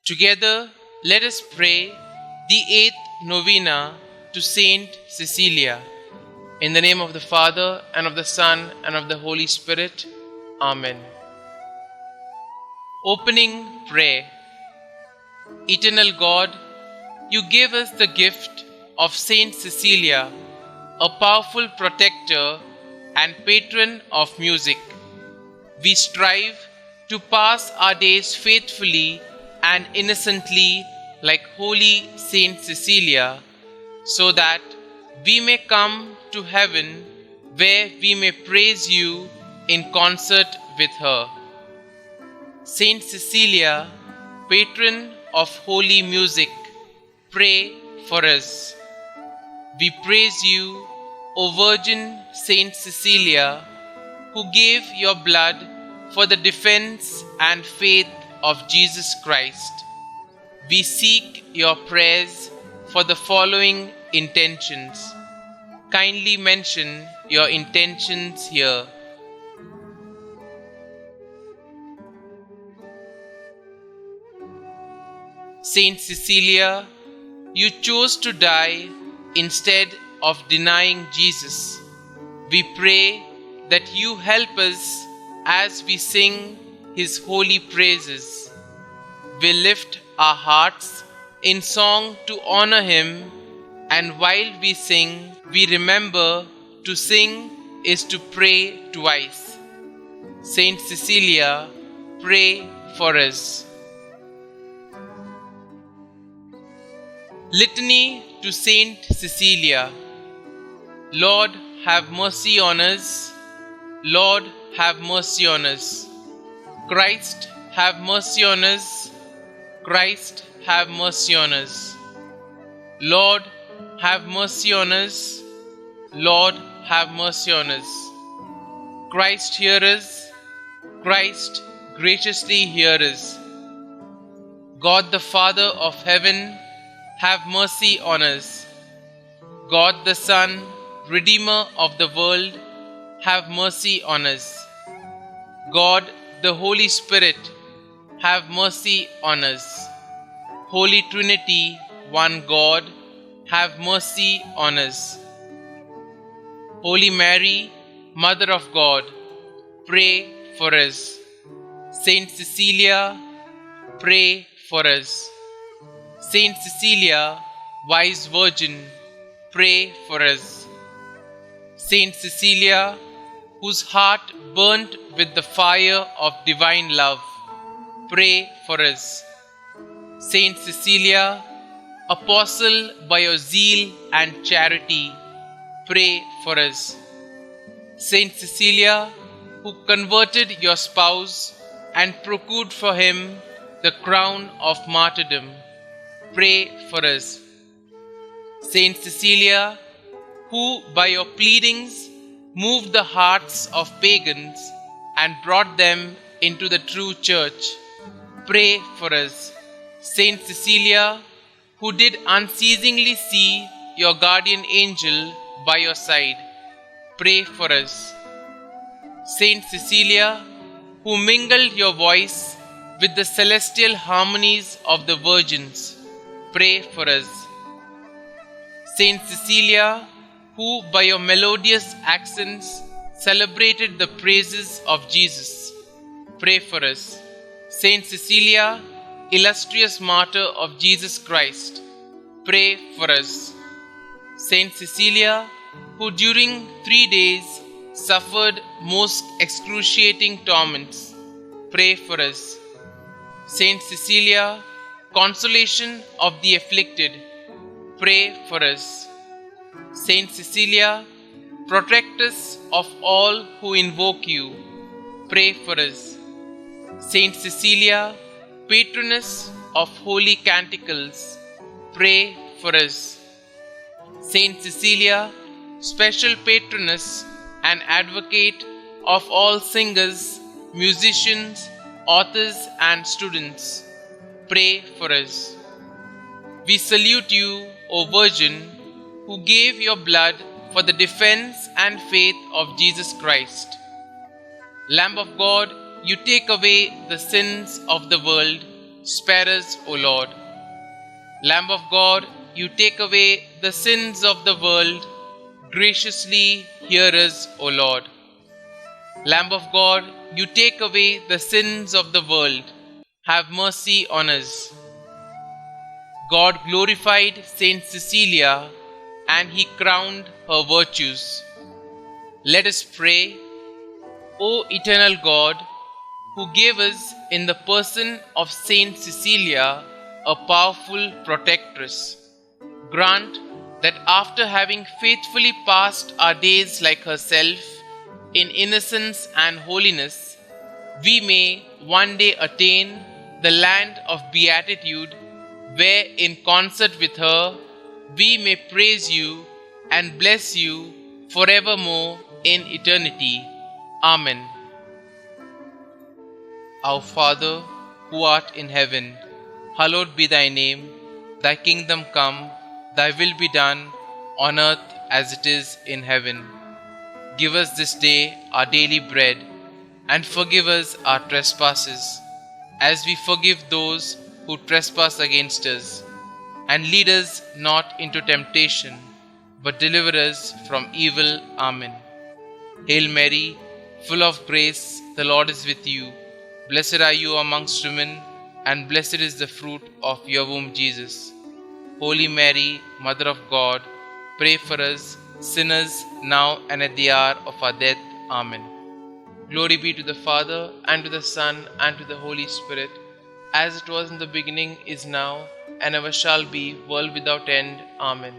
Together, let us pray the 8th novena to Saint Cecilia. In the name of the Father, and of the Son, and of the Holy Spirit. Amen. Opening Prayer. Eternal God, you gave us the gift of Saint Cecilia, a powerful protector and patron of music. We strive to pass our days faithfully and innocently like holy Saint Cecilia, so that we may come to heaven where we may praise you in concert with her. Saint Cecilia, patron of holy music, pray for us. We praise you, O Virgin Saint Cecilia, who gave your blood for the defense and faith of Jesus Christ. We seek your prayers for the following intentions. Kindly mention your intentions here. Saint Cecilia, you chose to die instead of denying Jesus. We pray that you help us as we sing his holy praises. We lift our hearts in song to honor him, and while we sing, we remember to sing is to pray twice. Saint Cecilia, pray for us. Litany to Saint Cecilia. Lord, have mercy on us. Lord, have mercy on us. Christ, have mercy on us. Christ, have mercy on us. Lord, have mercy on us. Lord, have mercy on us. Christ, hear us. Christ, graciously hear us. God the Father of heaven, have mercy on us. God the Son, Redeemer of the world, have mercy on us. God the Holy Spirit, have mercy on us. Holy Trinity, one God, have mercy on us. Holy Mary, Mother of God, pray for us. Saint Cecilia, pray for us. Saint Cecilia, wise Virgin, pray for us. Saint Cecilia, whose heart burnt with the fire of divine love, pray for us. Saint Cecilia, apostle by your zeal and charity, pray for us. Saint Cecilia, who converted your spouse and procured for him the crown of martyrdom, pray for us. Saint Cecilia, who by your pleadings moved the hearts of pagans and brought them into the true church, pray for us. Saint Cecilia, who did unceasingly see your guardian angel by your side, pray for us. Saint Cecilia, who mingled your voice with the celestial harmonies of the virgins, pray for us. Saint Cecilia, who by your melodious accents celebrated the praises of Jesus, pray for us. Saint Cecilia, illustrious martyr of Jesus Christ, pray for us. Saint Cecilia, who during 3 days suffered most excruciating torments, pray for us. Saint Cecilia, consolation of the afflicted, pray for us. Saint Cecilia, protectress of all who invoke you, pray for us. Saint Cecilia, patroness of holy canticles, pray for us. Saint Cecilia, special patroness and advocate of all singers, musicians, authors and students, pray for us. We salute you, O Virgin, who gave your blood for the defense and faith of Jesus Christ. Lamb of God, you take away the sins of the world, spare us, O Lord. Lamb of God, you take away the sins of the world, graciously hear us, O Lord. Lamb of God, you take away the sins of the world, have mercy on us. God glorified Saint Cecilia, and he crowned her virtues. Let us pray. O eternal God, who gave us in the person of Saint Cecilia a powerful protectress, grant that after having faithfully passed our days like herself in innocence and holiness, we may one day attain the land of beatitude, where in concert with her we may praise you and bless you forevermore in eternity. Amen. Our Father, who art in heaven, hallowed be thy name. Thy kingdom come, thy will be done, on earth as it is in heaven. Give us this day our daily bread, and forgive us our trespasses, as we forgive those who trespass against us. And lead us not into temptation, but deliver us from evil. Amen. Hail Mary, full of grace, the Lord is with you. Blessed are you amongst women, and blessed is the fruit of your womb, Jesus. Holy Mary, Mother of God, pray for us sinners now and at the hour of our death. Amen. Glory be to the Father, and to the Son, and to the Holy Spirit, as it was in the beginning, is now, and ever shall be, world without end. Amen.